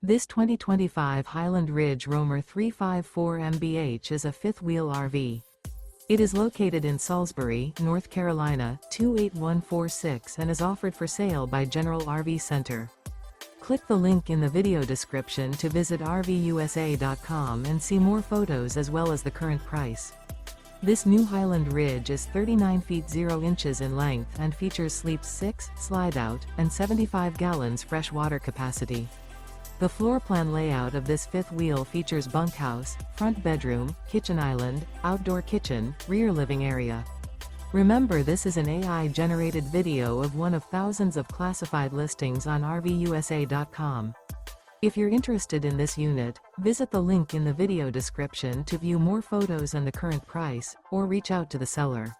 This 2025 Highland Ridge Roamer 354 mph is a fifth-wheel RV. It is located in Salisbury, North Carolina, 28146 and is offered for sale by General RV Center. Click the link in the video description to visit RVUSA.com and see more photos as well as the current price. This new Highland Ridge is 39 feet 0 inches in length and features sleeps 6, slide-out, and 75 gallons fresh water capacity. The floor plan layout of this fifth wheel features bunkhouse, front bedroom, kitchen island, outdoor kitchen, rear living area. Remember, this is an AI-generated video of one of thousands of classified listings on RVUSA.com. If you're interested in this unit, visit the link in the video description to view more photos and the current price, or reach out to the seller.